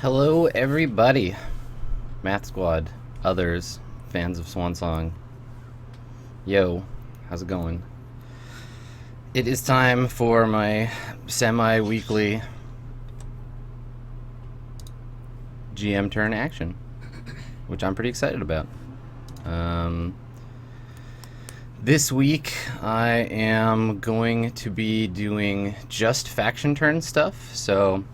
Hello, everybody. Math Squad, others, fans of Swan Song. Yo, how's it going? It is time for my semi-weekly GM turn action, which I'm pretty excited about. This week, I am going to be doing just faction turn stuff, so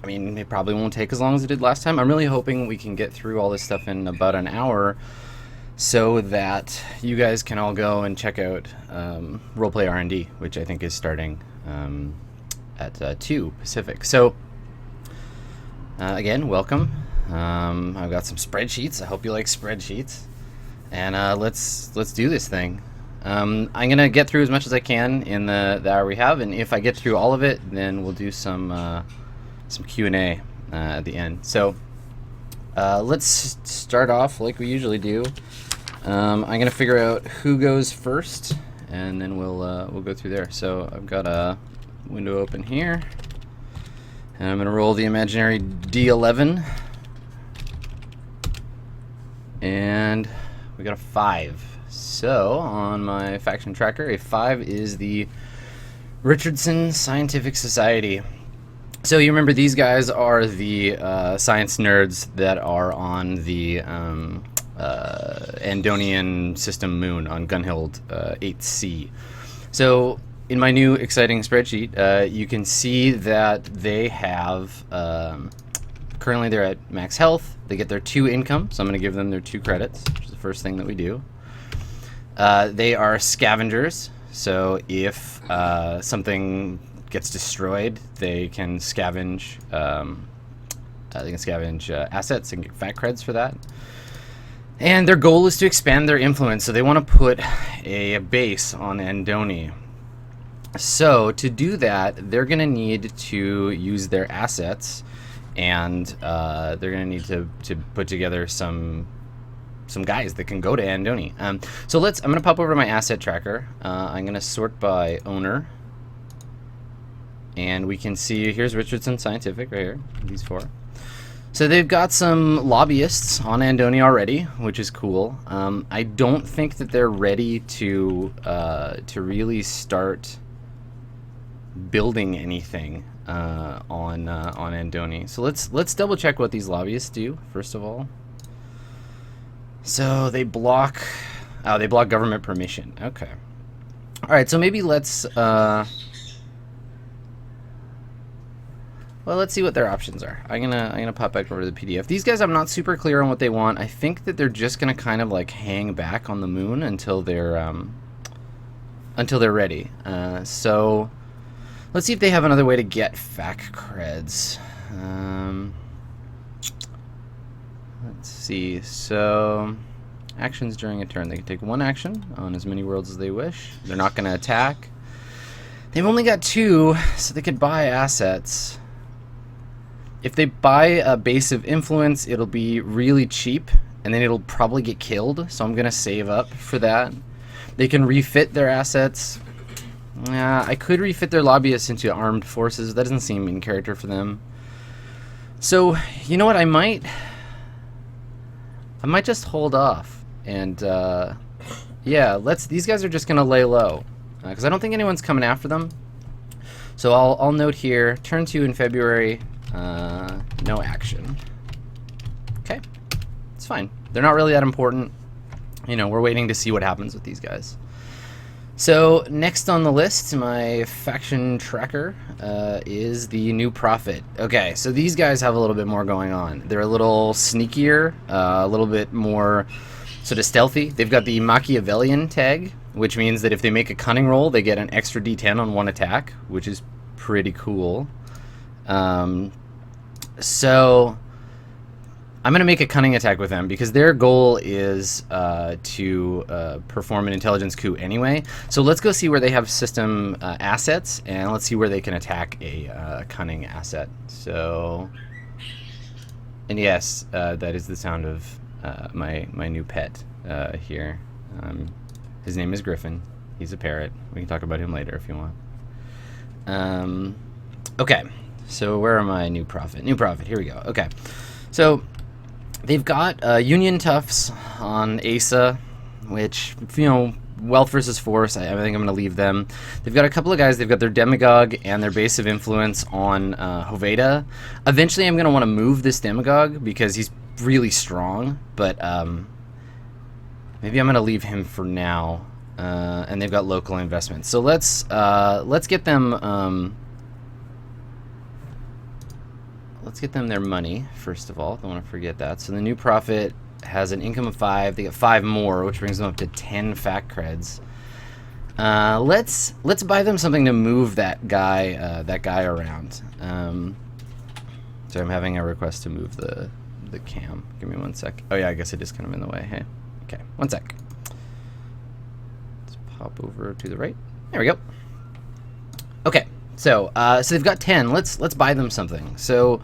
I mean, it probably won't take as long as it did last time. I'm really hoping we can get through all this stuff in about an hour so that you guys can all go and check out RollPlay R&D, which I think is starting at 2 Pacific. So, again, welcome. I've got some spreadsheets. I hope you like spreadsheets. And let's do this thing. I'm going to get through as much as I can in the hour we have, and if I get through all of it, then we'll do some Q&A at the end. So let's start off like we usually do. I'm gonna figure out who goes first, and then we'll go through there. So I've got a window open here, and I'm gonna roll the imaginary D11, and we got a 5. So on my faction tracker, a 5 is the Richardson Scientific Society. So you remember these guys are the science nerds that are on the Andonian system moon on Gunhild 8C. So in my new exciting spreadsheet, you can see that they have, currently they're at max health. They get their 2 income, so I'm going to give them their 2 credits, which is the first thing that we do. They are scavengers, so if something gets destroyed, they can scavenge. Assets and get fat creds for that. And their goal is to expand their influence, so they want to put a base on Andoni. So to do that, they're going to need to use their assets, and they're going to need to put together some guys that can go to Andoni. So I'm going to pop over to my asset tracker. I'm going to sort by owner. And we can see, here's Richardson Scientific right here, these 4. So they've got some lobbyists on Andoni already, which is cool. I don't think that they're ready to really start building anything on Andoni. So let's double check what these lobbyists do first of all. So they block government permission. Okay. All right. So maybe let's see what their options are. I'm gonna pop back over to the PDF. These guys, I'm not super clear on what they want. I think that they're just gonna kind of like hang back on the moon until they're ready. So let's see if they have another way to get FAC creds. Let's see. So actions during a turn. They can take 1 action on as many worlds as they wish. They're not gonna attack. They've only got 2, so they could buy assets. If they buy a base of influence, it'll be really cheap, and then it'll probably get killed, so I'm going to save up for that. They can refit their assets. I could refit their lobbyists into armed forces. That doesn't seem in character for them. So, you know what, I might just hold off. And, yeah, these guys are just going to lay low, because I don't think anyone's coming after them. So I'll note here, turn 2 in February, no action. Okay, it's fine. They're not really that important. You know, we're waiting to see what happens with these guys. So next on the list, my faction tracker is the New Prophet. Okay, so these guys have a little bit more going on. They're a little sneakier, a little bit more sort of stealthy. They've got the Machiavellian tag, which means that if they make a cunning roll, they get an extra D10 on 1 attack, which is pretty cool. So I'm going to make a cunning attack with them because their goal is to perform an intelligence coup anyway. So let's go see where they have system assets, and let's see where they can attack a cunning asset. So, and yes, that is the sound of my new pet here. His name is Griffin. He's a parrot. We can talk about him later if you want. Okay. So where am I? New Prophet. New Prophet. Here we go. Okay. So they've got Union Toughs on Asa, which, you know, wealth versus force. I think I'm going to leave them. They've got a couple of guys. They've got their demagogue and their base of influence on Hoveda. Eventually, I'm going to want to move this demagogue because he's really strong. But maybe I'm going to leave him for now. And they've got local investments. So let's get them. Let's get them their money first of all. Don't want to forget that. So the New Prophet has an income of 5. They get 5 more, which brings them up to 10 fact creds. Let's buy them something to move that guy around. So I'm having a request to move the cam. Give me 1 sec. Oh yeah, I guess it is kind of in the way. Hey, okay, 1 sec. Let's pop over to the right. There we go. Okay, so they've got 10. Let's buy them something. So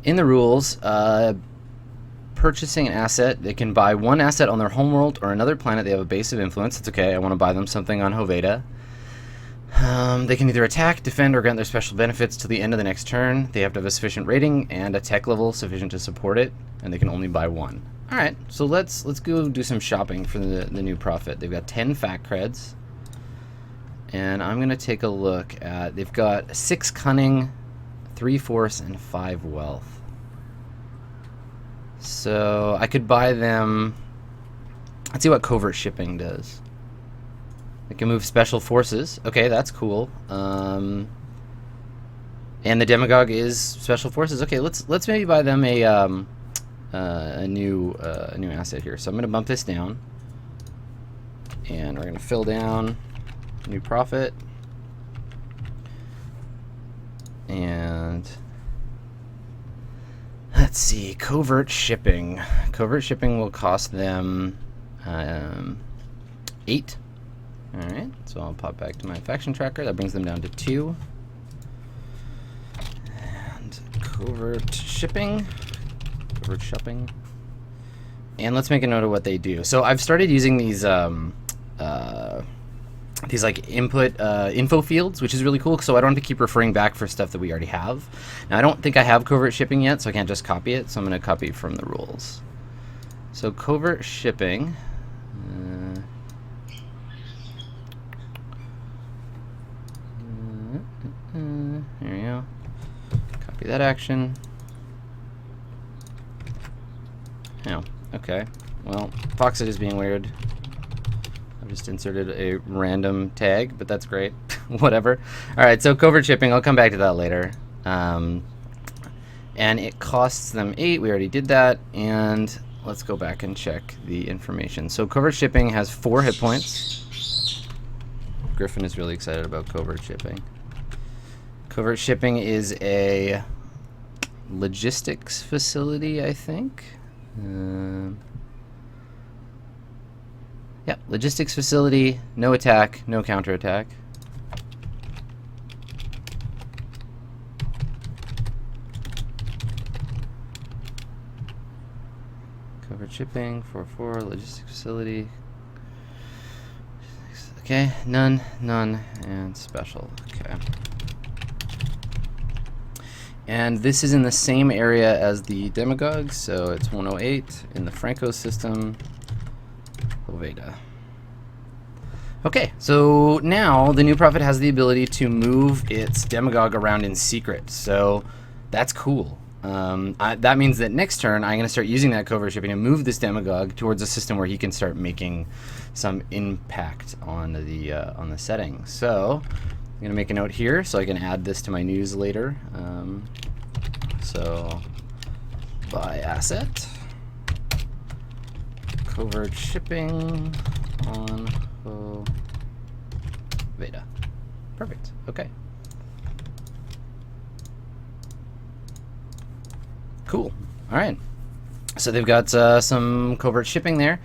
in the rules, purchasing an asset, they can buy 1 asset on their homeworld or another planet they have a base of influence. That's okay. I want to buy them something on Hoveda. They can either attack, defend, or grant their special benefits till the end of the next turn. They have to have a sufficient rating and a tech level sufficient to support it, and they can only buy 1. All right, so let's go do some shopping for the New Prophet. They've got 10 fact creds, and I'm gonna take a look at. They've got 6 cunning, 3 force, and 5 wealth. So I could buy them. Let's see what covert shipping does. They can move special forces. Okay, that's cool. And the demagogue is special forces. Okay, let's maybe buy them a new asset here. So I'm gonna bump this down, and we're gonna fill down New Prophet, and let's see, covert shipping. Covert shipping will cost them 8. Alright, so I'll pop back to my faction tracker. That brings them down to 2. And covert shipping. Covert shopping. And let's make a note of what they do. So I've started using these like input info fields, which is really cool, so I don't have to keep referring back for stuff that we already have. Now I don't think I have covert shipping yet, so I can't just copy it, so I'm going to copy from the rules. So covert shipping, there we go. Copy that action. Oh, okay. Well, Foxit is being weird. Just inserted a random tag, but that's great. Whatever. Alright, so covert shipping, I'll come back to that later. And it costs them 8, we already did that, and let's go back and check the information. So covert shipping has 4 hit points. Griffin is really excited about covert shipping. Covert shipping is a logistics facility, I think. Yeah, logistics facility, no attack, no counterattack. Covert shipping, 4/4, logistics facility. Okay, none, and special. Okay. And this is in the same area as the demagogue, so it's 108 in the Franco system. Hoveda. Okay, so now the New Prophet has the ability to move its demagogue around in secret, so that's cool. That means that next turn I'm going to start using that covert shipping to move this demagogue towards a system where he can start making some impact on the settings. So I'm going to make a note here so I can add this to my news later. So buy asset. Covert shipping on Hoveda. Perfect. Okay. Cool. All right. So they've got some covert shipping there,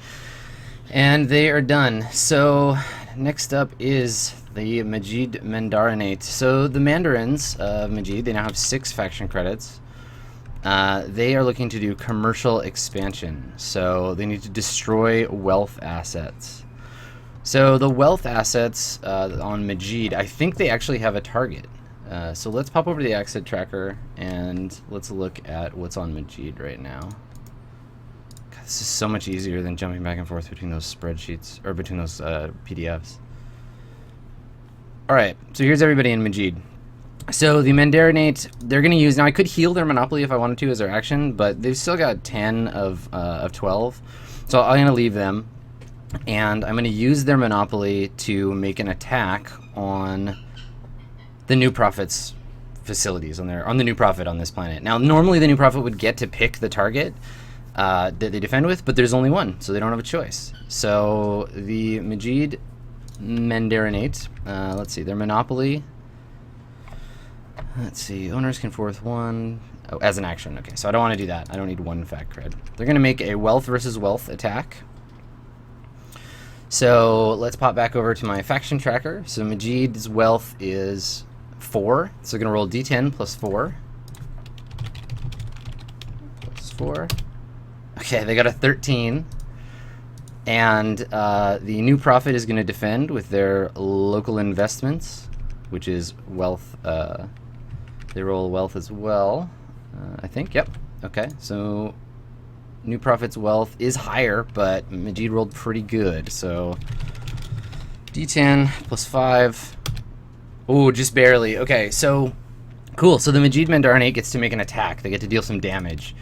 and they are done. So next up is the Majid Mandarinate. So the Mandarins of Majid, they now have 6 faction credits. They are looking to do commercial expansion, so they need to destroy wealth assets. So the wealth assets on Majid, I think they actually have a target. So let's pop over to the exit tracker and let's look at what's on Majid right now. God, this is so much easier than jumping back and forth between those spreadsheets, or between those PDFs. Alright, so here's everybody in Majid. So the Mandarinate, they're going to use, now I could heal their Monopoly if I wanted to as their action, but they've still got 10 of 12. So I'm going to leave them, and I'm going to use their Monopoly to make an attack on the New Prophet's facilities, on the New Prophet on this planet. Now, normally the New Prophet would get to pick the target that they defend with, but there's only one, so they don't have a choice. So the Majid Mandarinate, let's see, their Monopoly. Let's see, owners can forth one. Oh, as an action. Okay, so I don't want to do that. I don't need one fact cred. They're going to make a wealth versus wealth attack. So let's pop back over to my faction tracker. So Majid's wealth is 4. So we're going to roll d10 plus 4. Plus 4. Okay, they got a 13. And the New Prophet is going to defend with their local investments, which is wealth. They roll wealth as well, I think. Yep. Okay, so New Prophet's wealth is higher, but Majid rolled pretty good. So d10 plus 5. Oh, just barely. Okay, so cool. So the Majid Mandarin gets to make an attack. They get to deal some damage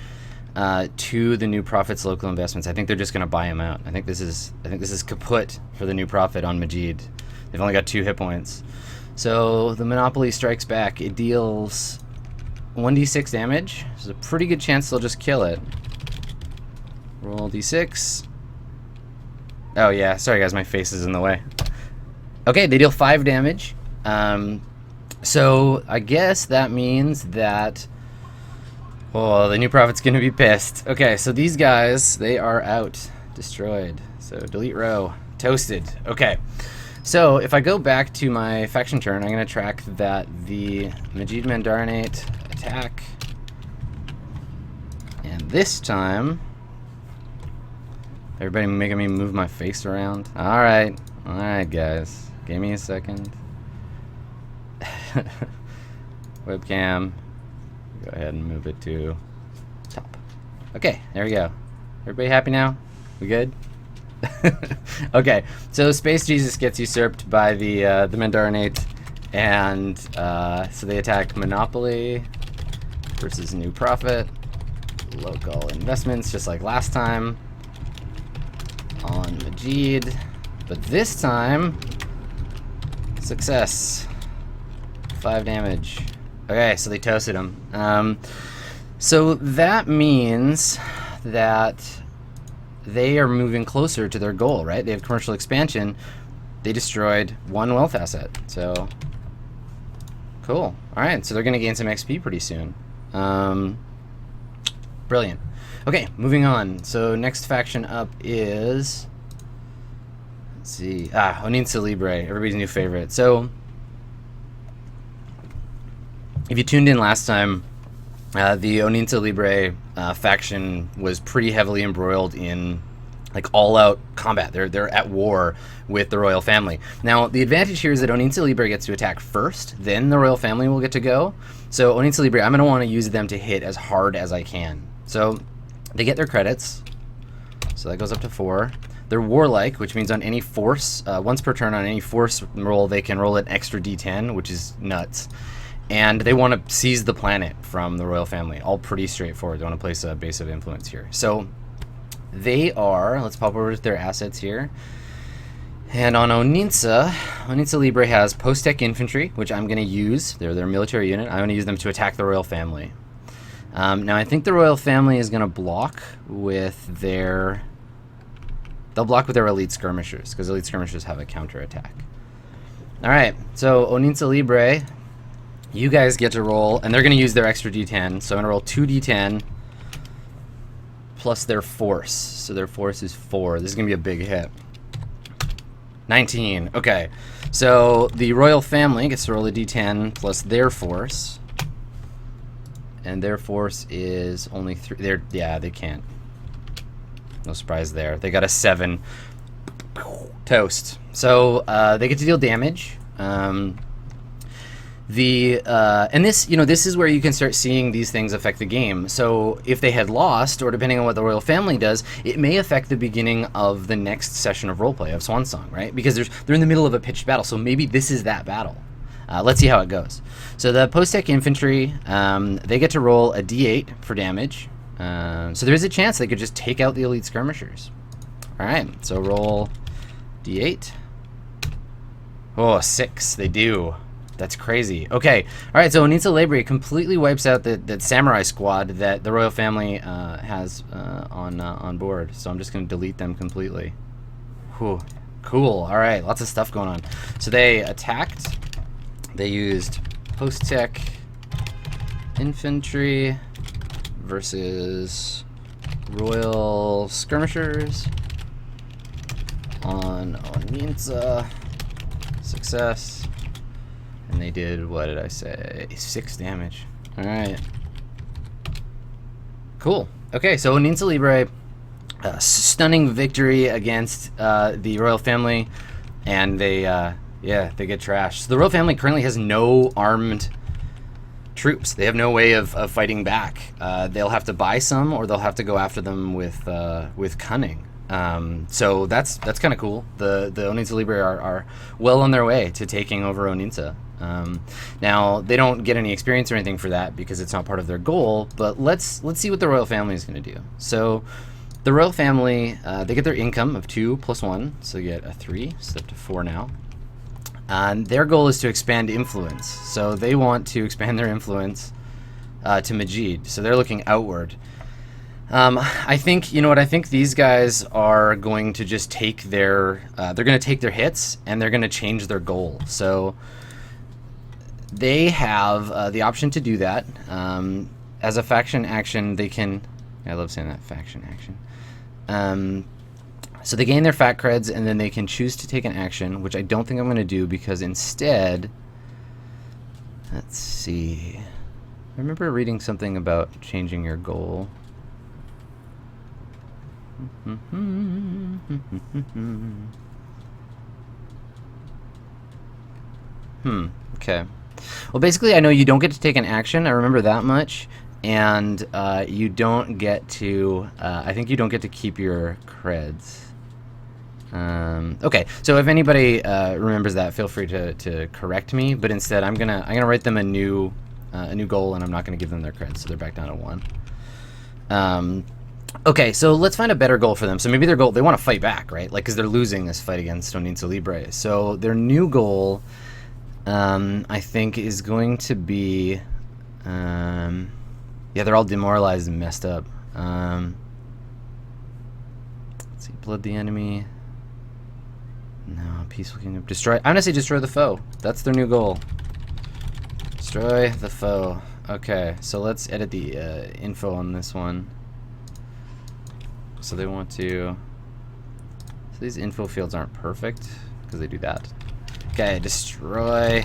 to the New Prophet's local investments. I think they're just going to buy him out. I think this is kaput for the New Prophet on Majid. They've only got 2 hit points. So the Monopoly strikes back. It deals 1d6 damage. There's a pretty good chance they'll just kill it. Roll d6. Oh yeah, sorry guys, my face is in the way. Okay, they deal 5 damage. So I guess that means that, oh, the New Prophet's gonna be pissed. Okay, so these guys, they are out. Destroyed. So delete row. Toasted. Okay. So if I go back to my faction turn, I'm going to track that the Majid Mandarinate attack, and this time, everybody making me move my face around. Alright guys, give me a second. Webcam, go ahead and move it to top. Okay, there we go. Everybody happy now? We good? Okay, so Space Jesus gets usurped by the Mandarinate, and so they attack Monopoly versus New Prophet, local investments, just like last time on Majid, but this time success, 5 damage. Okay, so they toasted him. So that means that they are moving closer to their goal, right? They have commercial expansion. They destroyed 1 wealth asset. So, cool. All right, so they're going to gain some XP pretty soon. Brilliant. Okay, moving on. So next faction up is, let's see, Onin Libre, everybody's new favorite. So, if you tuned in last time, the Onin Libre faction was pretty heavily embroiled in like all-out combat. They're at war with the royal family. Now, the advantage here is that Onin Libre gets to attack first, then the royal family will get to go. So Onin Libre, I'm going to want to use them to hit as hard as I can. So they get their credits. So that goes up to 4. They're warlike, which means on any force, once per turn on any force roll, they can roll an extra d10, which is nuts. And they want to seize the planet from the royal family. All pretty straightforward. They want to place a base of influence here. So they are, let's pop over to their assets here. And on Oninsa Libre has post-tech infantry, which I'm going to use. They're their military unit. I'm going to use them to attack the royal family. Now I think the royal family is going to block with their, they'll block with their elite skirmishers, because elite skirmishers have a counterattack. Alright, so Oninsa Libre, you guys get to roll, and they're going to use their extra d10, so I'm going to roll 2d10 plus their force. So their force is 4. This is going to be a big hit. 19. Okay, so the royal family gets to roll a d10 plus their force, and their force is only 3. Yeah, they can't. No surprise there. They got a 7. Toast. So they get to deal damage. And this, this is where you can start seeing these things affect the game. So if they had lost, or depending on what the royal family does, it may affect the beginning of the next session of roleplay of Swan Song, right? Because they're in the middle of a pitched battle, so maybe this is that battle. Let's see how it goes. So the post-tech infantry, they get to roll a d8 for damage. So there is a chance they could just take out the elite skirmishers. All right, so roll d8. Oh, 6, they do. That's crazy. Okay, all right, so Onin Libre completely wipes out that samurai squad that the royal family has on board. So I'm just going to delete them completely. Whew. Cool, all right, lots of stuff going on. So they attacked. They used post-tech infantry versus royal skirmishers on Oninza. Success. And they did, what did I say? 6 damage. All right. Cool. Okay, so Onin Libre, stunning victory against the royal family, and they get trashed. So the royal family currently has no armed troops. They have no way of fighting back. They'll have to buy some, or they'll have to go after them with cunning. So that's kind of cool. The Onin Libre are well on their way to taking over Oninza. Now they don't get any experience or anything for that because it's not part of their goal. But let's see what the royal family is going to do. So the royal family, they get their income of 2 + 1, so you get a 3, so up to 4 now. And their goal is to expand influence. So they want to expand their influence to Majid. So they're looking outward. I think, I think these guys are going to just take they're going to take their hits, and they're going to change their goal. So they have the option to do that. As a faction action, they can, I love saying that, faction action. So they gain their fat creds, and then they can choose to take an action, which I don't think I'm going to do, because instead, let's see. I remember reading something about changing your goal. Okay. Well, basically, I know you don't get to take an action. I remember that much. And you don't get to, I think you don't get to keep your creds. Okay, so if anybody remembers that, feel free to correct me. But instead, I'm gonna write them a new goal, and I'm not gonna give them their creds, so they're back down to 1. Okay, so let's find a better goal for them. So maybe their goal, they want to fight back, right? Like, because they're losing this fight against Onin Libre. So their new goal, I think, is going to be, yeah, they're all demoralized and messed up. Let's see, blood the enemy. No, peaceful kingdom. Destroy. I'm gonna say destroy the foe. That's their new goal. Destroy the foe. Okay, so let's edit the info on this one. So they want to. So these info fields aren't perfect because they do that. Okay, destroy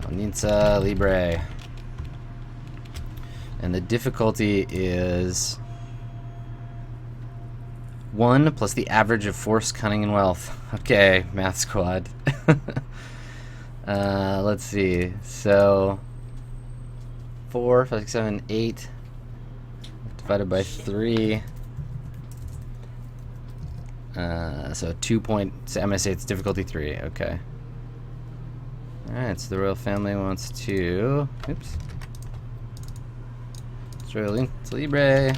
Onin Libre. And the difficulty is 1 plus the average of force, cunning, and wealth. Okay, math squad. Let's see. So 4, 5, 6, 7, 8 divided by 3. So 2 point. So I'm gonna say it's difficulty 3. Okay. All right. So the royal family wants to. Oops. Onin Libre.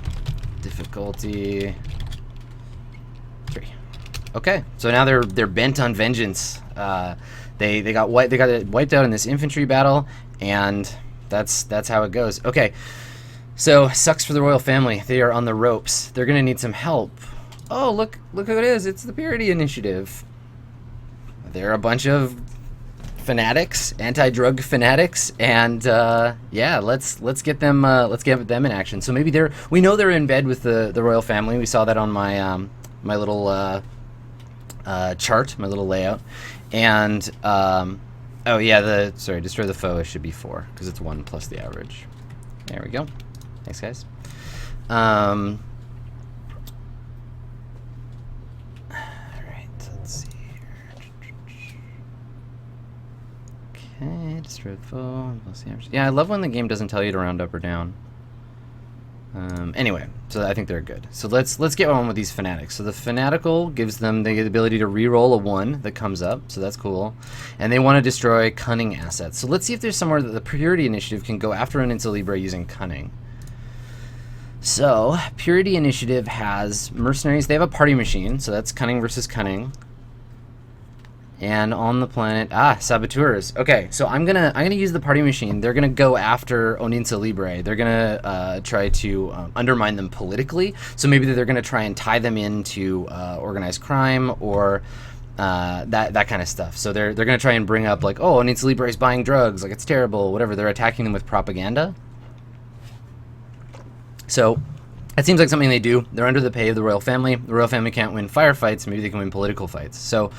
Difficulty 3. Okay. So now they're bent on vengeance. They got wiped out in this infantry battle, and that's how it goes. Okay. So sucks for the royal family. They are on the ropes. They're gonna need some help. Oh, look who it is. It's the Purity Initiative. They're a bunch of fanatics, anti-drug fanatics, and yeah, let's get them in action. So maybe we know they're in bed with the royal family. We saw that on my my little chart, my little layout. And oh yeah, destroy the foe should be 4 because it's 1 plus the average. There we go. Thanks, guys. Okay, destroy the foe. Yeah, I love when the game doesn't tell you to round up or down. Anyway, so I think they're good. So let's get on with these fanatics. So the fanatical gives them the ability to re-roll a 1 that comes up, so that's cool. And they want to destroy cunning assets. So let's see if there's somewhere that the Purity Initiative can go after Onin Libre using cunning. So Purity Initiative has mercenaries. They have a party machine, so that's cunning versus cunning. And on the planet, saboteurs. Okay, so I'm gonna use the party machine. They're gonna go after Onin Libre. They're gonna try to undermine them politically. So maybe they're gonna try and tie them into organized crime or that kind of stuff. So they're gonna try and bring up like, oh, Onin Libre is buying drugs, like it's terrible, whatever. They're attacking them with propaganda. So that seems like something they do. They're under the pay of the royal family. The royal family can't win firefights. Maybe they can win political fights. So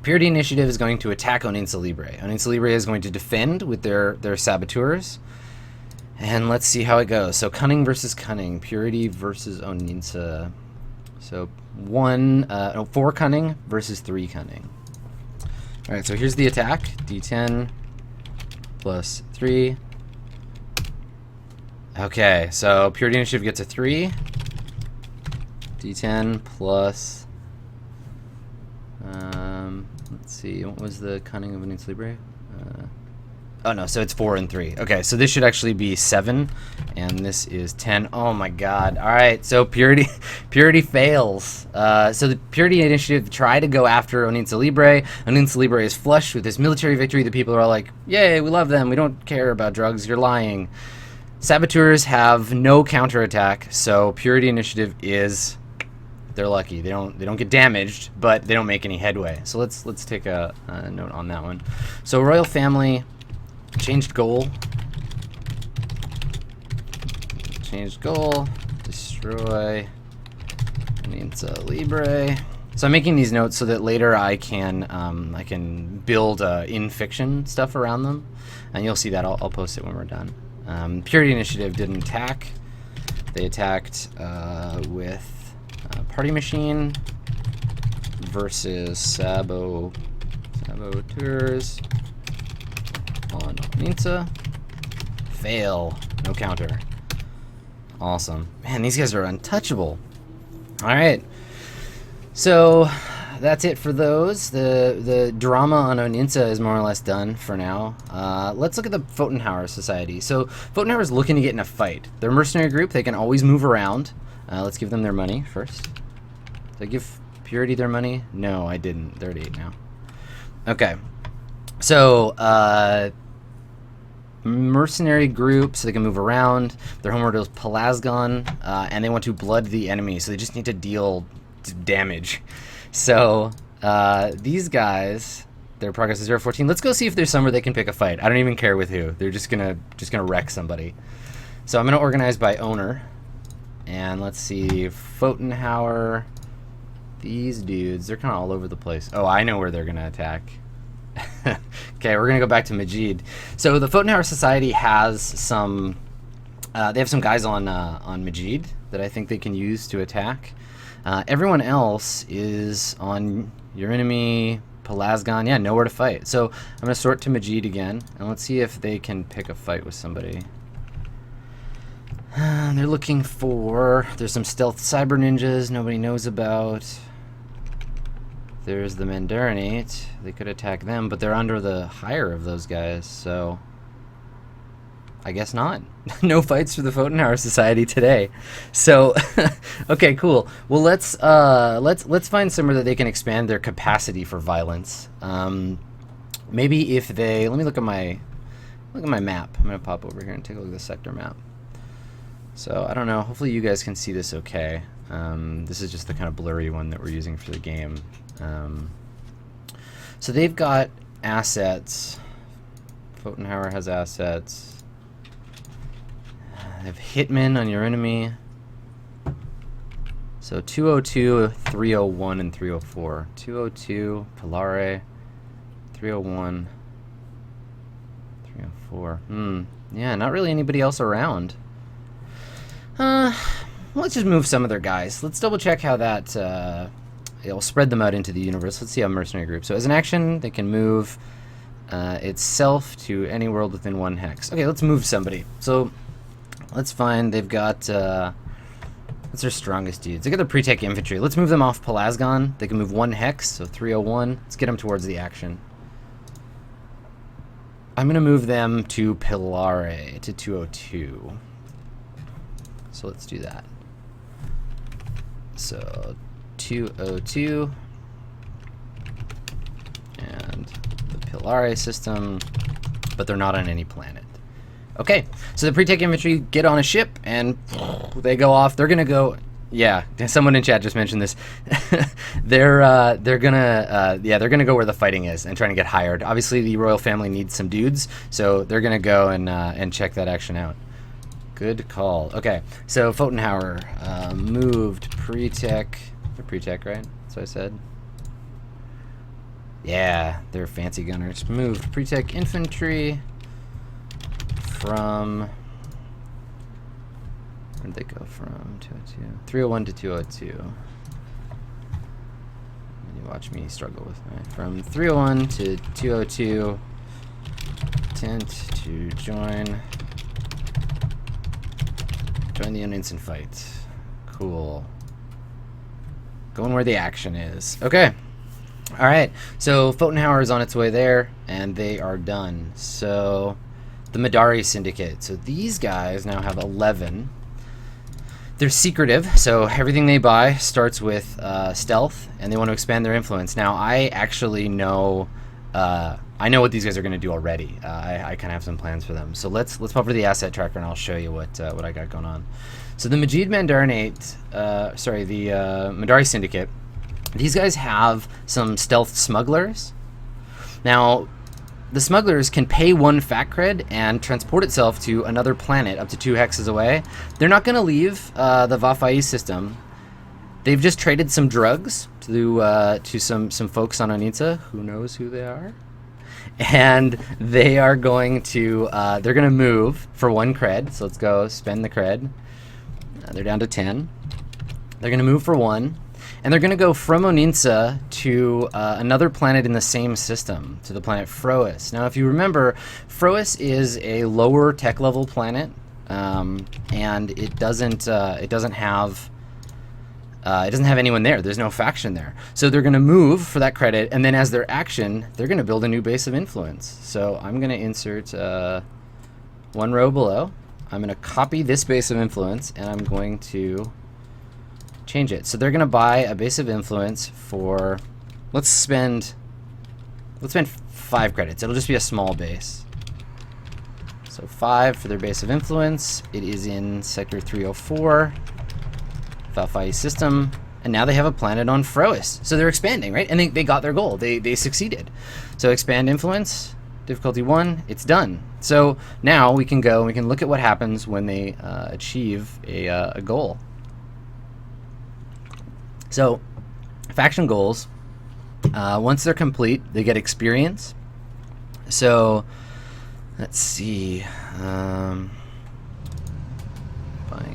Purity Initiative is going to attack Onin Libre. Onin Libre is going to defend with their saboteurs. And let's see how it goes. So cunning versus cunning. Purity versus Onin. So 4 cunning versus 3 cunning. Alright, so here's the attack. D10 plus 3. Okay, so Purity Initiative gets a 3. D10 plus... let's see, what was the cunning of Onin Libre? Oh no, so it's 4 and 3. Okay, so this should actually be 7, and this is 10. Oh my god. Alright, so Purity fails. So the Purity Initiative try to go after Onin Libre. Onin Libre is flushed with this military victory. The people are all like, yay, we love them. We don't care about drugs. You're lying. Saboteurs have no counterattack, so Purity Initiative is... they're lucky. They don't get damaged, but they don't make any headway. So let's take a note on that one. So royal family changed goal. Changed goal. Destroy Onin Libre. So I'm making these notes so that later I can build in fiction stuff around them, and you'll see that. I'll post it when we're done. Purity Initiative didn't attack. They attacked with party machine versus saboteurs on Onin. Fail. No counter. Awesome. Man, these guys are untouchable. Alright. So that's it for those. The drama on Onin is more or less done for now. Let's look at the Fhow Society. So Fhow is looking to get in a fight. They're a mercenary group. They can always move around. Let's give them their money first. Did I give Purity their money? No, I didn't. They're at 8 now. Okay. So, mercenary group, so they can move around. Their homeworld is Pelasgon, and they want to blood the enemy, so they just need to deal damage. So, these guys, their progress is 0-14. Let's go see if there's somewhere they can pick a fight. I don't even care with who. They're just gonna wreck somebody. So I'm gonna organize by owner. And let's see, Fhow. These dudes, they're kind of all over the place. Oh, I know where they're going to attack. Okay, we're going to go back to Majid. So the Fhow Society has some... they have some guys on Majid that I think they can use to attack. Everyone else is on your enemy, Pelasgon. Yeah, nowhere to fight. So I'm going to sort to Majid again, and let's see if they can pick a fight with somebody. They're looking for... there's some stealth cyber ninjas nobody knows about. There's the Mandarinate. They could attack them, but they're under the higher of those guys, so... I guess not. No fights for the Fhow Society today. So, okay, cool. Well, let's find somewhere that they can expand their capacity for violence. Maybe if they... let me look at my map. I'm gonna pop over here and take a look at the sector map. So, I don't know. Hopefully you guys can see this okay. This is just the kind of blurry one that we're using for the game. So they've got assets. Fhow has assets. They have Hitman on your enemy. So 202, 301, and 304. 202, Polare. 301, 304. Yeah, not really anybody else around. Let's just move some of their guys. Let's double check how that, it'll spread them out into the universe. Let's see how mercenary group. So as an action, they can move itself to any world within 1 hex. Okay, let's move somebody. So let's find, they've got, what's their strongest dudes? They got the pre-tech infantry. Let's move them off Pelasgon. They can move 1 hex, so 301. Let's get them towards the action. I'm going to move them to Pilare, to 202. So let's do that. So 202. And the Pilare system, but they're not on any planet. Okay, so the pre-tech infantry get on a ship and they go off. They're gonna go. Yeah, someone in chat just mentioned this. they're gonna go where the fighting is and trying to get hired. Obviously, the royal family needs some dudes, so they're gonna go and check that action out. Good call. Okay, so Pfotenhauer moved pre-tech. They're pre-tech, right? That's what I said. Yeah, they're fancy gunners. Moved pre-tech infantry from, where'd they go from? 202. 301 to 202. You watch me struggle with that. From 301 to 202. Intent to join the Onions and fight. Cool. Going where the action is. Okay. All right, so Pfotenhauer is on its way there, and they are done. So the Madari syndicate. So these guys now have 11. They're secretive, so everything they buy starts with stealth, and they want to expand their influence. Now, I actually know, I know what these guys are going to do already. I kind of have some plans for them. So let's pop over the asset tracker, and I'll show you what I got going on. So the Majid Mandarin the Madari syndicate. These guys have some stealth smugglers. Now, the smugglers can pay 1 fat cred and transport itself to another planet up to 2 hexes away. They're not going to leave the Vafai system. They've just traded some drugs to some folks on Onitsa. Who knows who they are? And they are going to they're going to move for 1 cred. So let's go spend the cred. They're down to 10. They're going to move for 1. And they're going to go from Oninsa to another planet in the same system, to the planet Fhow. Now, if you remember, Fhow is a lower tech level planet, and it doesn't have anyone there. There's no faction there. So they're going to move for that credit, and then as their action, they're going to build a new base of influence. So I'm going to insert 1 row below. I'm going to copy this base of influence, and I'm going to change it. So they're going to buy a base of influence for, let's spend 5 credits. It'll just be a small base. So 5 for their base of influence. It is in sector 304, Fhow system, and now they have a planet on Fhow. So they're expanding, right? And they got their goal. They succeeded. So expand influence, difficulty 1, it's done. So now we can go and we can look at what happens when they achieve a goal. So, faction goals, once they're complete, they get experience. So, let's see. Buying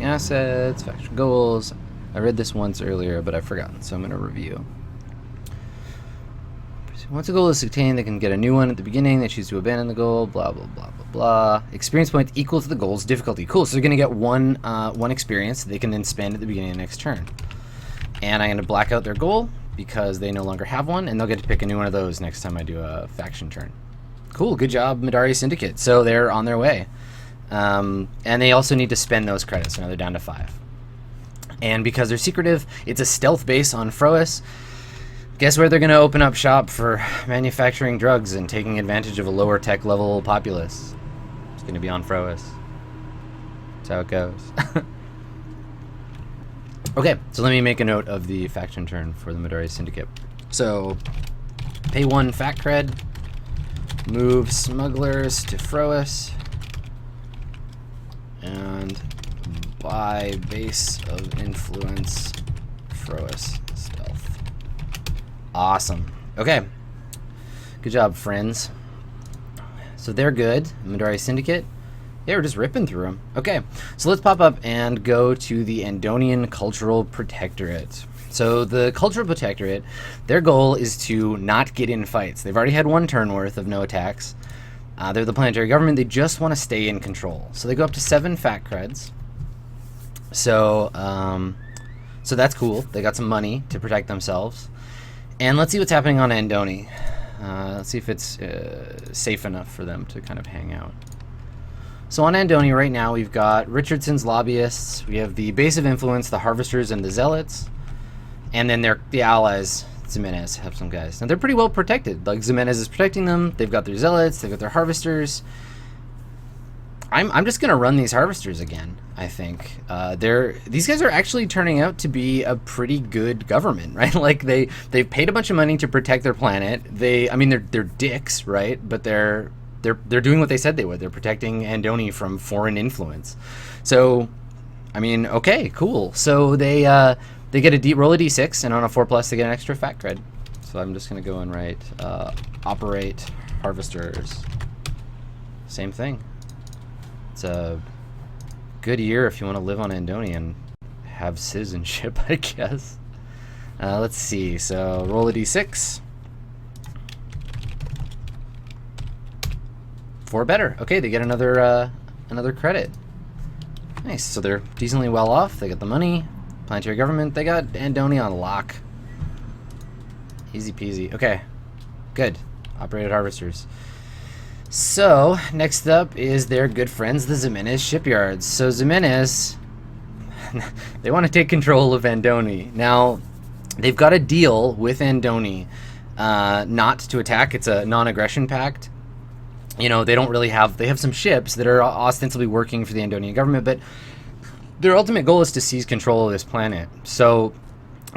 assets, faction goals. I read this once earlier, but I've forgotten, so I'm going to review. Once a goal is attained, they can get a new one at the beginning. They choose to abandon the goal, blah, blah, blah, blah, blah. Experience points equal to the goal's difficulty. Cool, so they're going to get one experience that they can then spend at the beginning of the next turn. And I'm going to black out their goal because they no longer have one, and they'll get to pick a new one of those next time I do a faction turn. Cool, good job, Madari Syndicate. So they're on their way. And they also need to spend those credits. Now they're down to 5. And because they're secretive, it's a stealth base on Fhow. Guess where they're going to open up shop for manufacturing drugs and taking advantage of a lower tech level populace? It's going to be on Fhow. That's how it goes. Okay, so let me make a note of the faction turn for the Madari Syndicate. So, pay 1 fat cred, move smugglers to Fhow, and buy base of influence Fhow stealth. Awesome. Okay, good job, friends. So they're good. Madari Syndicate. Yeah, we're just ripping through them. Okay, so let's pop up and go to the Andonian Cultural Protectorate. So the Cultural Protectorate, their goal is to not get in fights. They've already had 1 turn worth of no attacks. They're the planetary government. They just want to stay in control. So they go up to 7 fat creds. So, so that's cool. They got some money to protect themselves. And let's see what's happening on Andoni. Let's see if it's safe enough for them to kind of hang out. So on Andoni right now, we've got Richardson's lobbyists. We have the base of influence, the harvesters, and the zealots. And then the allies, Zenez, have some guys. Now they're pretty well protected. Like Zenez is protecting them. They've got their zealots. They've got their harvesters. I'm just gonna run these harvesters again. I think these guys are actually turning out to be a pretty good government, right? Like they've paid a bunch of money to protect their planet. I mean they're dicks, right? But they're doing what they said they would. They're protecting Andoni from foreign influence. So, I mean, okay, cool. So they get roll a d6, and on a 4+, they get an extra fat cred. So I'm just gonna go and write operate harvesters. Same thing. It's a good year if you want to live on Andonian and have citizenship, I guess. Let's see. So roll a d6. 4 better. Okay, they get another credit. Nice. So they're decently well off. They got the money. Planetary government. They got Andoni on lock. Easy peasy. Okay. Good. Operated harvesters. So, next up is their good friends, the Zenez shipyards. So Zenez, they want to take control of Andoni. Now, they've got a deal with Andoni not to attack. It's a non-aggression pact. You know, they have some ships that are ostensibly working for the Andonian government, but their ultimate goal is to seize control of this planet. So,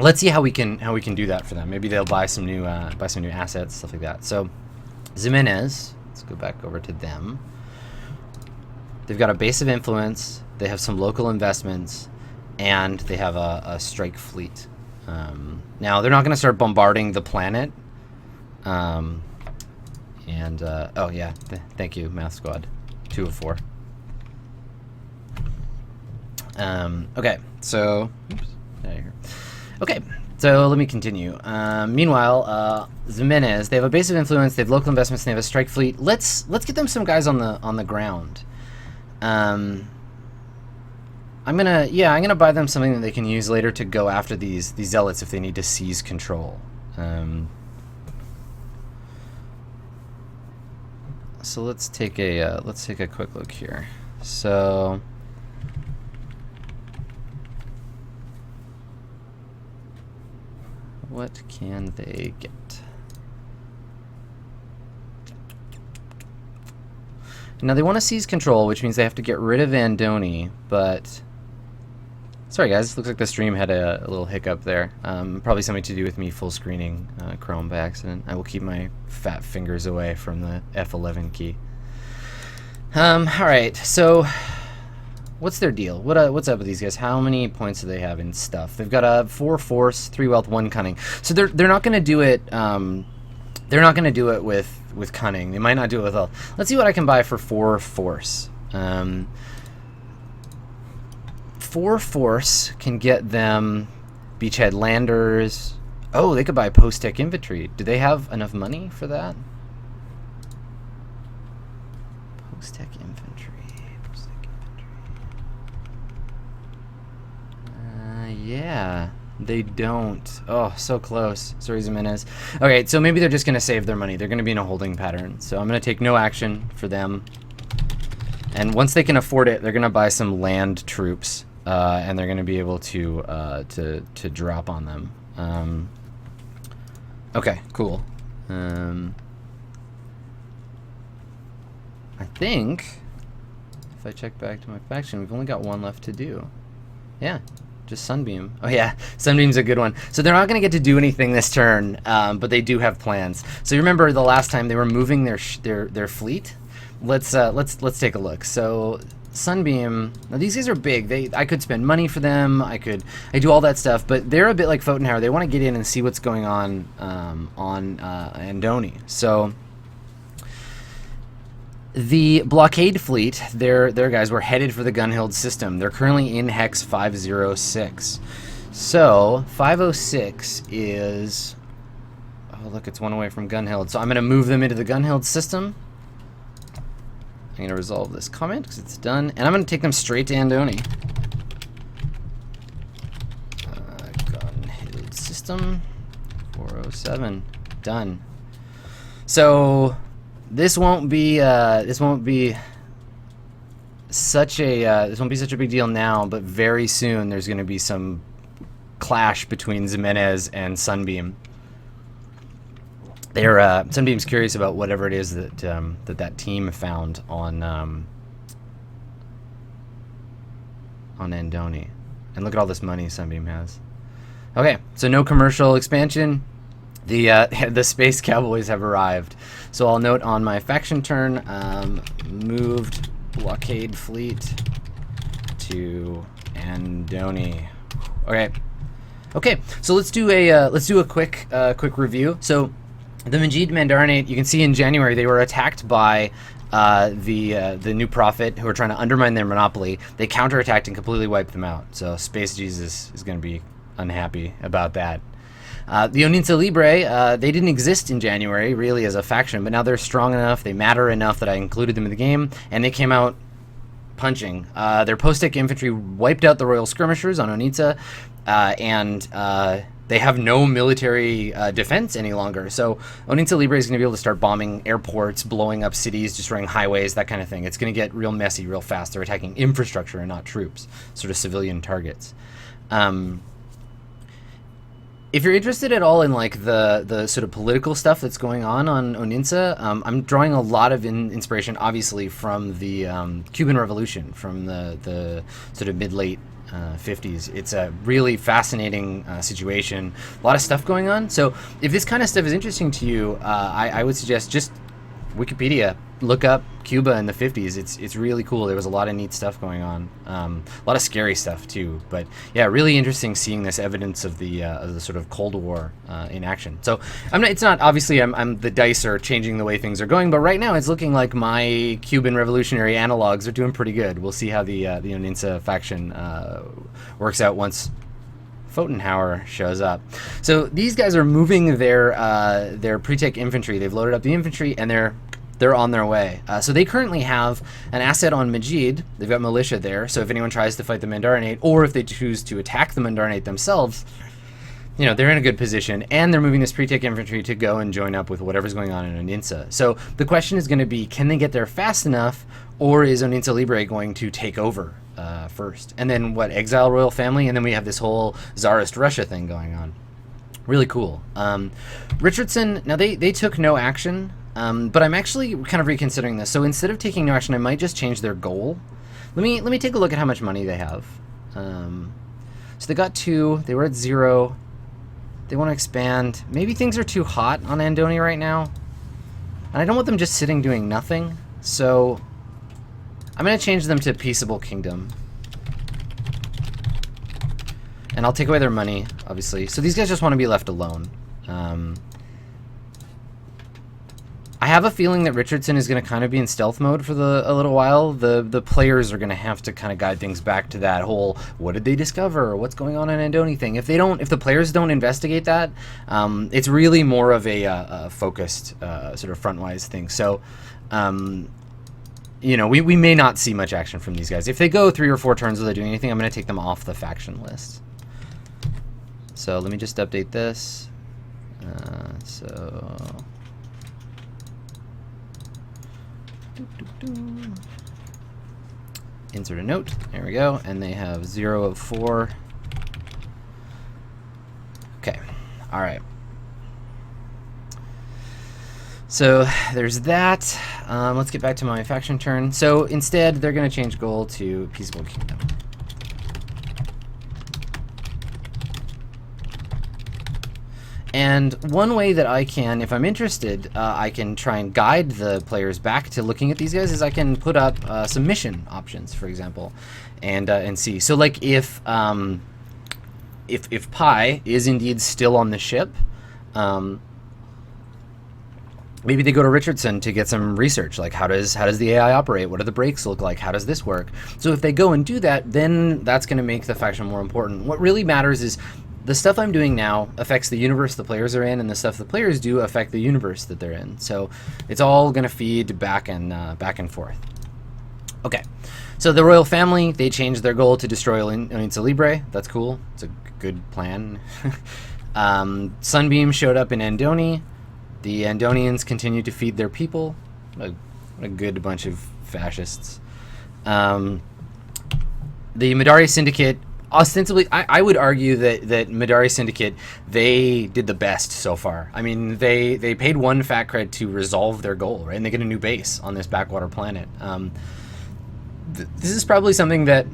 let's see how we can do that for them. Maybe they'll buy some new assets, stuff like that. So, Zenez. Let's go back over to them. They've got a base of influence, they have some local investments, and they have a strike fleet. Now, they're not going to start bombarding the planet. Oh yeah, thank you, Math Squad. 2 of 4. Okay, so... Oops, out of here. Okay. So let me continue. Meanwhile, Zenez, they have a base of influence, they have local investments, and they have a strike fleet. Let's get them some guys on the ground. I'm gonna buy them something that they can use later to go after these zealots if they need to seize control. So let's take a quick look here. So. What can they get? Now they want to seize control, which means they have to get rid of Andoni, but... Sorry guys, looks like the stream had a little hiccup there. Probably something to do with me full screening Chrome by accident. I will keep my fat fingers away from the F11 key. Alright, so... What's their deal? What's up with these guys? How many points do they have in stuff? They've got 4 force, 3 wealth, 1 cunning. So they're not going to do it. They're not going to do it with cunning. They might not do it with wealth. Let's see what I can buy for 4 force. 4 force can get them beachhead landers. Oh, they could buy post-tech infantry. Do they have enough money for that? Post-tech infantry. Yeah, they don't. Oh, so close. Sorry, Zenez. Okay, so maybe they're just going to save their money. They're going to be in a holding pattern. So I'm going to take no action for them. And once they can afford it, they're going to buy some land troops. And they're going to be able to drop on them. Okay, cool. I think, if I check back to my faction, we've only got 1 left to do. Yeah. Just Sunbeam. Oh yeah, Sunbeam's a good one. So they're not going to get to do anything this turn, but they do have plans. So you remember the last time they were moving their fleet? Let's take a look. So Sunbeam. Now these guys are big. I could spend money for them. I do all that stuff, but they're a bit like Photonhauer. They want to get in and see what's going on Andoni. So. The blockade fleet, their guys were headed for the Gunhild system. They're currently in Hex 506. So 506 is, oh look, it's one away from Gunhild. So I'm going to move them into the Gunhild system. I'm going to resolve this comment because it's done, and I'm going to take them straight to Andoni. Gunhild system 407 done. So this won't be such a big deal now, but very soon there's going to be some clash between Zenez and Sunbeam. Sunbeam's curious about whatever it is that that team found on Andoni, and look at all this money Sunbeam has. Okay, so no commercial expansion. The Space Cowboys have arrived. So I'll note on my faction turn, moved blockade fleet to Andoni. Okay, so let's do a quick review. So the Majid Mandarin, you can see in January they were attacked by the New Prophet, who are trying to undermine their monopoly. They counterattacked and completely wiped them out. So Space Jesus is going to be unhappy about that. The Onin Libre, they didn't exist in January really as a faction, but now they're strong enough, they matter enough that I included them in the game, and they came out punching. Their post-tech infantry wiped out the Royal Skirmishers on Onitsa, and they have no military defense any longer. So Onin Libre is going to be able to start bombing airports, blowing up cities, destroying highways, that kind of thing. It's going to get real messy real fast. They're attacking infrastructure and not troops, sort of civilian targets. If you're interested at all in like the sort of political stuff that's going on Oninsa, I'm drawing a lot of inspiration, obviously, from the Cuban Revolution, from the sort of mid-late 50s. It's a really fascinating situation, a lot of stuff going on. So if this kind of stuff is interesting to you, I would suggest just Wikipedia, look up Cuba in the 50s. It's really cool. There was a lot of neat stuff going on, a lot of scary stuff too. But yeah, really interesting seeing this evidence of the sort of Cold War in action. So it's not obviously the dice are changing the way things are going, but right now it's looking like my Cuban revolutionary analogs are doing pretty good. We'll see how the Oninsa faction works out once Pfotenhauer shows up. So these guys are moving their pre-tech infantry. They've loaded up the infantry and they're on their way. So they currently have an asset on Majid. They've got militia there. So if anyone tries to fight the Mandarinate, or if they choose to attack the Mandarinate themselves, they're in a good position. And they're moving this pre-tech infantry to go and join up with whatever's going on in Oninsa. So the question is going to be, can they get there fast enough, or is Onin Libre going to take over first? And then exile royal family, and then we have this whole Tsarist Russia thing going on. Really cool. Richardson, now they took no action. But I'm actually kind of reconsidering this. So instead of taking no action, I might just change their goal. Let me take a look at how much money they have. So they got 2. They were at 0. They want to expand. Maybe things are too hot on Andoni right now. And I don't want them just sitting doing nothing. So I'm going to change them to Peaceable Kingdom. And I'll take away their money, obviously. So these guys just want to be left alone. I have a feeling that Richardson is going to kind of be in stealth mode for a little while. The players are going to have to kind of guide things back to that whole what did they discover, what's going on in Andoni thing. If the players don't investigate that, it's really more of a focused sort of frontwise thing. So we may not see much action from these guys. If they go 3 or 4 turns without doing anything, I'm going to take them off the faction list. So let me just update this. Insert a note. There we go. And they have 0 of 4. Okay. All right. So there's that. Let's get back to my faction turn. So instead, they're going to change goal to Peaceable Kingdom. And one way that I can, if I'm interested, I can try and guide the players back to looking at these guys is I can put up some mission options, for example, and see. So like if Pi is indeed still on the ship, Maybe they go to Richardson to get some research, like how does the AI operate? What do the brakes look like? How does this work? So if they go and do that, then that's going to make the faction more important. What really matters is the stuff I'm doing now affects the universe the players are in, and the stuff the players do affect the universe that they're in. So it's all going to feed back and forth. Okay, so the royal family, they changed their goal to destroy Onin Libre. That's cool. It's a good plan. Sunbeam showed up in Andoni. The Andonians continue to feed their people. A good bunch of fascists. The Madari syndicate, ostensibly, I would argue that Madari syndicate, they did the best so far. I mean, they paid one fat cred to resolve their goal, right? And they get a new base on this backwater planet. This is probably something that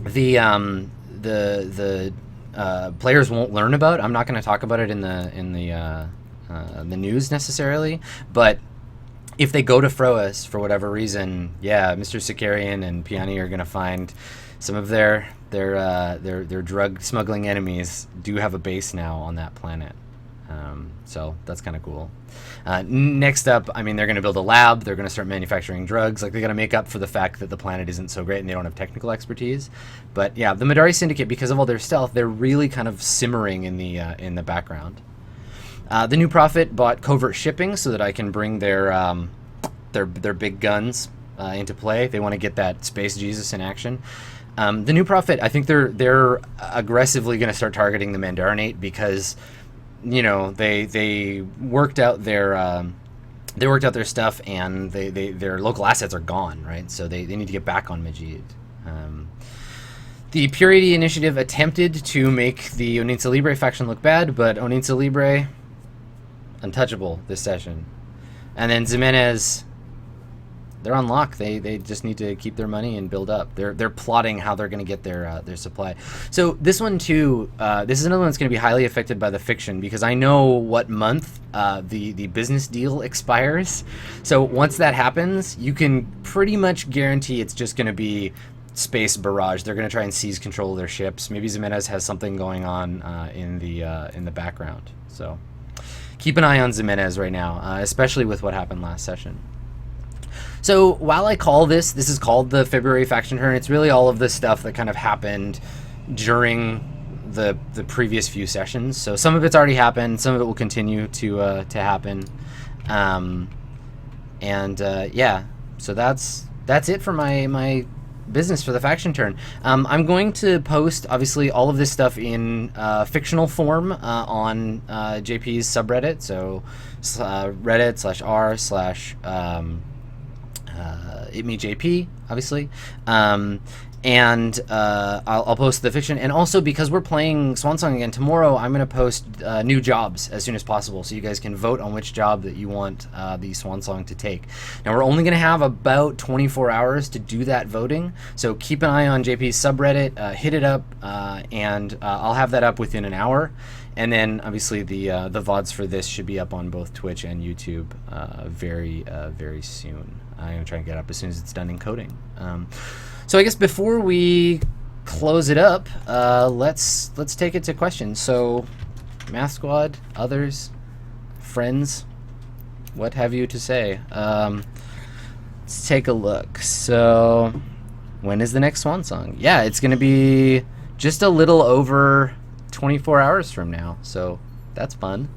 the players won't learn about. I'm not going to talk about it in the news necessarily, but if they go to Fhow for whatever reason, yeah, Mr. Sicarian and Piani are going to find some of their drug smuggling enemies do have a base now on that planet. So that's kind of cool. Next up, I mean, they're going to build a lab. They're going to start manufacturing drugs. Like, they got to make up for the fact that the planet isn't so great and they don't have technical expertise. But yeah, the Madari syndicate, because of all their stealth, they're really kind of simmering in the background. The New Prophet bought covert shipping so that I can bring their big guns into play. They want to get that Space Jesus in action. The New Prophet, I think they're aggressively going to start targeting the Mandarinate because, you know, they worked out their stuff, and their local assets are gone, right? So they need to get back on Majid. The Purity Initiative attempted to make the Onin Libre faction look bad, but Onin Libre, untouchable this session. And then Zenez, they're on lock. They just need to keep their money and build up. They're plotting how they're going to get their supply. So this one too, this is another one that's going to be highly affected by the fiction, because I know what month the business deal expires. So once that happens, you can pretty much guarantee it's just going to be space barrage. They're going to try and seize control of their ships. Maybe Zenez has something going on in the background. So keep an eye on Zenez right now, especially with what happened last session. So while I call this is called the February faction turn, it's really all of the stuff that kind of happened during the previous few sessions. So some of it's already happened, some of it will continue to happen, yeah. So that's it for my business for the faction turn. I'm going to post obviously all of this stuff in fictional form on JP's subreddit, so reddit/r/itmejp, obviously, and I'll post the fiction. And also, because we're playing Swansong again tomorrow, I'm going to post new jobs as soon as possible, so you guys can vote on which job that you want the Swansong to take. Now, we're only going to have about 24 hours to do that voting, so keep an eye on JP's subreddit, hit it up, and I'll have that up within an hour. And then, obviously, the VODs for this should be up on both Twitch and YouTube very soon. I'm going to try and get up as soon as it's done encoding. So I guess before we close it up, let's take it to questions. So, Math Squad, others, friends, what have you to say? Let's take a look. So, when is the next Swansong? Yeah, it's going to be just a little over 24 hours from now, so that's fun.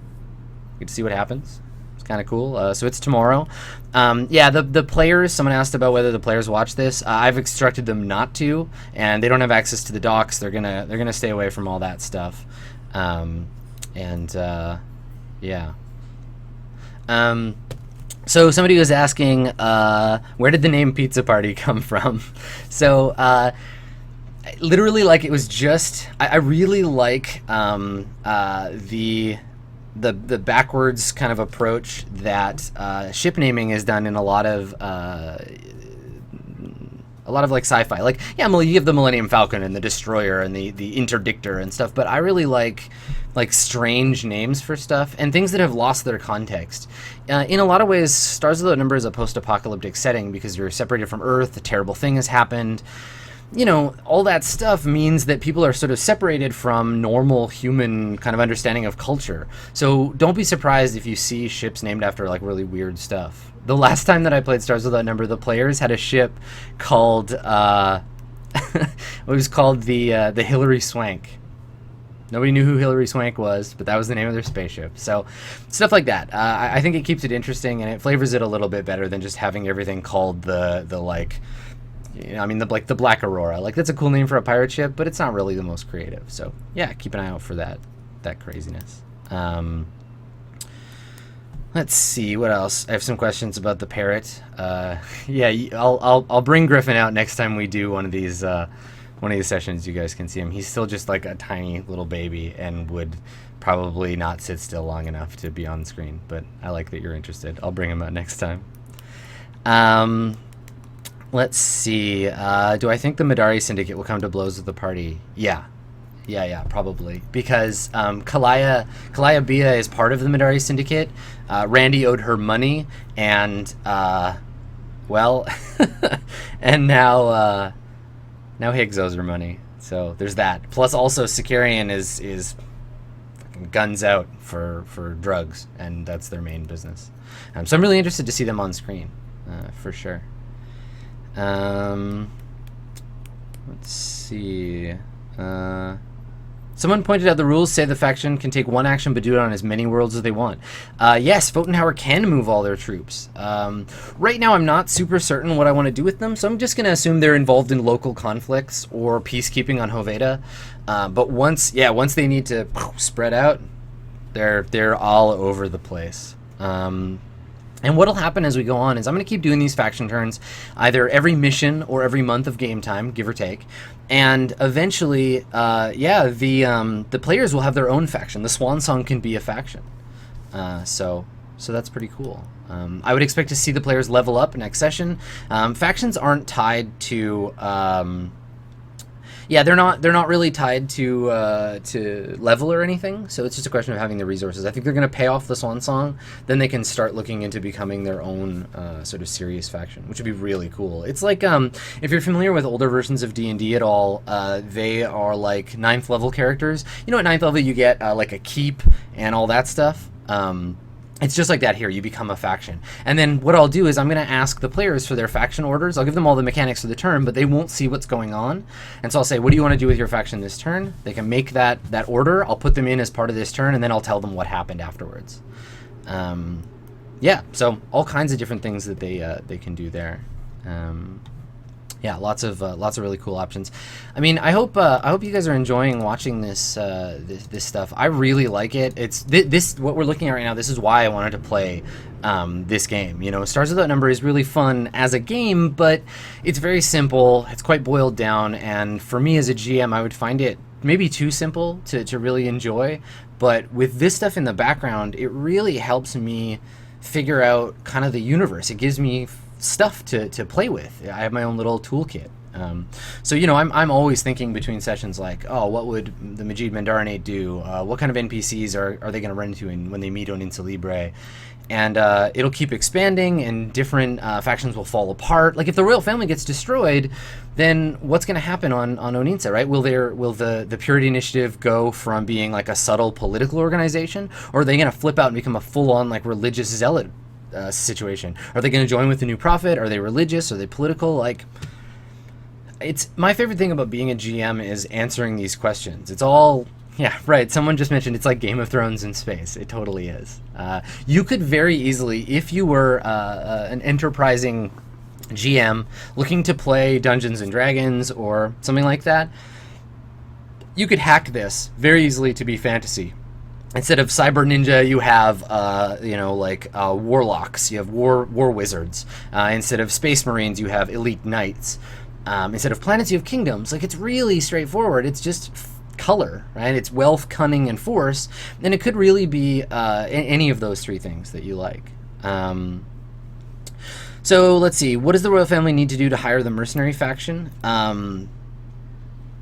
Get to see what happens. It's kind of cool. So it's tomorrow. Yeah, the players, someone asked about whether the players watch this. I've instructed them not to, and they don't have access to the docs. They're gonna stay away from all that stuff. Yeah. So somebody was asking, where did the name Pizza Party come from? So literally, like, it was just I really like the backwards kind of approach that ship naming is done in a lot of like sci-fi. Like, yeah, you have the Millennium Falcon and the Destroyer and the Interdictor and stuff, but I really like strange names for stuff and things that have lost their context. In a lot of ways, Stars Without Number is a post-apocalyptic setting because you're separated from Earth, a terrible thing has happened. you know, all that stuff means that people are sort of separated from normal human kind of understanding of culture. So don't be surprised if you see ships named after like really weird stuff. The last time that I played Stars Without Number, the players had a ship called it was called the Hillary Swank. Nobody knew who Hillary Swank was, but that was the name of their spaceship. So stuff like that. I think it keeps it interesting, and it flavors it a little bit better than just having everything called the like, you know, I mean, the Black Aurora. Like, that's a cool name for a pirate ship, but it's not really the most creative. So yeah, keep an eye out for that craziness. Let's see what else. I have some questions about the parrot. Yeah, I'll bring Griffin out next time we do one of these sessions. You guys can see him. He's still just like a tiny little baby and would probably not sit still long enough to be on screen. But I like that you're interested. I'll bring him out next time. Let's see. Do I think the Madari syndicate will come to blows with the party? Yeah, probably. Because Kalaya Bia is part of the Madari syndicate. Randy owed her money, and well, and now Higgs owes her money. So there's that. Plus, also Sicarian is fucking guns out for drugs, and that's their main business. So I'm really interested to see them on screen, for sure. Let's see. Someone pointed out the rules say the faction can take one action but do it on as many worlds as they want. Yes, Photonhauer can move all their troops. Right now I'm not super certain what I want to do with them, so I'm just going to assume they're involved in local conflicts or peacekeeping on Hoveda. But once they need to spread out, they're all over the place. And what'll happen as we go on is I'm going to keep doing these faction turns either every mission or every month of game time, give or take. And eventually, the players will have their own faction. The Swan Song can be a faction. So that's pretty cool. I would expect to see the players level up next session. Factions aren't tied to... they're not really tied to level or anything, so it's just a question of having the resources. I think they're going to pay off the Swan Song, then they can start looking into becoming their own sort of serious faction, which would be really cool. It's like, if you're familiar with older versions of D&D at all, they are like 9th level characters. You know, at 9th level you get like a keep and all that stuff. It's just like that here. You become a faction. And then what I'll do is I'm going to ask the players for their faction orders. I'll give them all the mechanics for the turn, but they won't see what's going on. And so I'll say, what do you want to do with your faction this turn? They can make that order. I'll put them in as part of this turn, and then I'll tell them what happened afterwards. So all kinds of different things that they can do there. Lots of really cool options. I mean, I hope you guys are enjoying watching this stuff. I really like it. It's this what we're looking at right now. This is why I wanted to play this game. You know, Stars Without Number is really fun as a game, but it's very simple. It's quite boiled down, and for me as a GM, I would find it maybe too simple to really enjoy. But with this stuff in the background, it really helps me figure out kind of the universe. It gives me stuff to play with. I have my own little toolkit. So, you know, I'm always thinking between sessions like, oh, what would the Majid Mandarin do? What kind of NPCs are they going to run into when they meet Onin Libre? And it'll keep expanding, and different factions will fall apart. Like, if the royal family gets destroyed, then what's going to happen on Oninsa, right? Will the Purity Initiative go from being like a subtle political organization, or are they going to flip out and become a full-on like religious zealot situation? Are they going to join with the new prophet? Are they religious? Are they political? Like, it's my favorite thing about being a GM is answering these questions. It's all, yeah, right. Someone just mentioned it's like Game of Thrones in space. It totally is. You could very easily, if you were an enterprising GM looking to play Dungeons and Dragons or something like that, you could hack this very easily to be fantasy. Instead of cyber ninja, you have, warlocks. You have war wizards. Instead of space marines, you have elite knights. Instead of planets, you have kingdoms. Like, it's really straightforward. It's just color, right? It's wealth, cunning, and force. And it could really be any of those three things that you like. So let's see. What does the royal family need to do to hire the mercenary faction?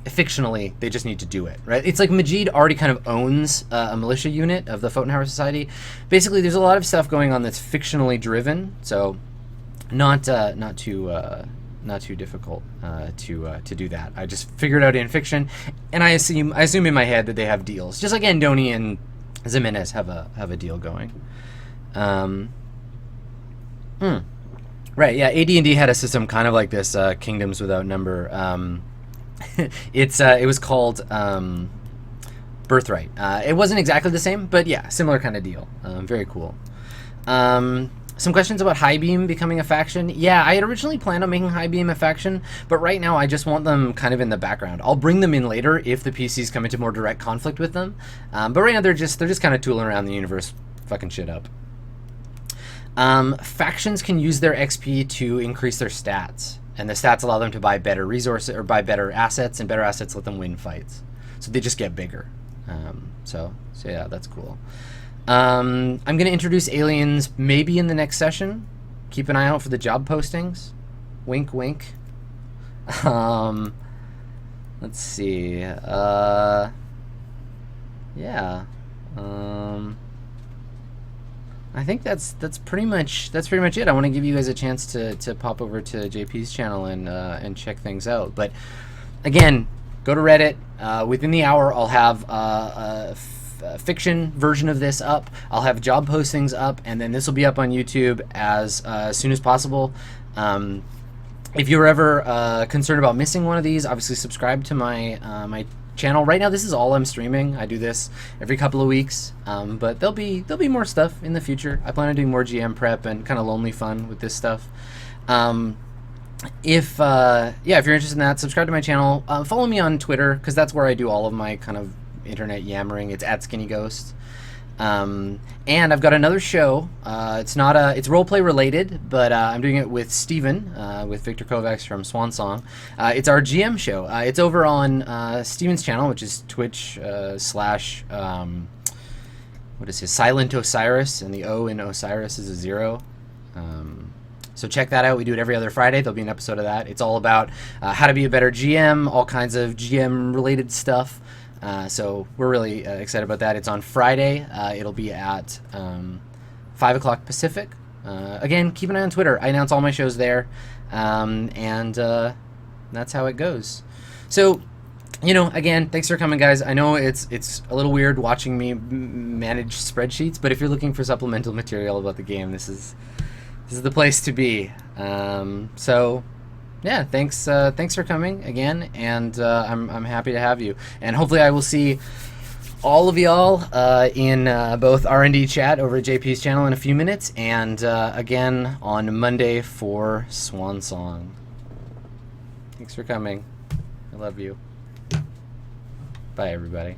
Fictionally, they just need to do it, right? It's like Majid already kind of owns a militia unit of the Photonhauer Society. Basically, there's a lot of stuff going on that's fictionally driven, so not too too difficult to do that. I just figured out in fiction, and I assume in my head that they have deals, just like Andonian and Zenez have a deal going. Right, yeah. AD&D had a system kind of like this, Kingdoms Without Number. It was called Birthright. It wasn't exactly the same, but yeah, similar kind of deal. Very cool. Some questions about High Beam becoming a faction. Yeah, I had originally planned on making High Beam a faction, but right now I just want them kind of in the background. I'll bring them in later if the PCs come into more direct conflict with them. But right now they're just kind of tooling around the universe, fucking shit up. Factions can use their XP to increase their stats, and the stats allow them to buy better resources or buy better assets, and better assets let them win fights. So they just get bigger. So yeah, that's cool. I'm going to introduce aliens maybe in the next session. Keep an eye out for the job postings. Wink, wink. Let's see. Yeah. I think that's pretty much it. I want to give you guys a chance to pop over to JP's channel and check things out. But again, go to Reddit. Within the hour, I'll have a fiction version of this up. I'll have job postings up, and then this will be up on YouTube as soon as possible. If you're ever concerned about missing one of these, obviously subscribe to my my channel. Right now, this is all I'm streaming. I do this every couple of weeks, but there'll be more stuff in the future. I plan on doing more GM prep and kind of lonely fun with this stuff. If you're interested in that, subscribe to my channel. Follow me on Twitter, because that's where I do all of my kind of internet yammering. It's @SkinnyGhost. And I've got another show. It's roleplay related, but I'm doing it with Steven, with Victor Kovacs from Swan Song. It's our GM show. It's over on Steven's channel, which is Twitch / what is his, Silent Osiris, and the O in Osiris is a 0. So check that out. We do it every other Friday. There'll be an episode of that. It's all about how to be a better GM, all kinds of GM related stuff. So we're really excited about that. It's on Friday. It'll be at 5 o'clock Pacific. Again, keep an eye on Twitter. I announce all my shows there. And that's how it goes. So, again, thanks for coming, guys. I know it's a little weird watching me manage spreadsheets, but if you're looking for supplemental material about the game, this is the place to be. So yeah, thanks for coming again, and I'm happy to have you. And hopefully I will see all of y'all in both R&D chat over at JP's channel in a few minutes, and again on Monday for Swan Song. Thanks for coming. I love you. Bye, everybody.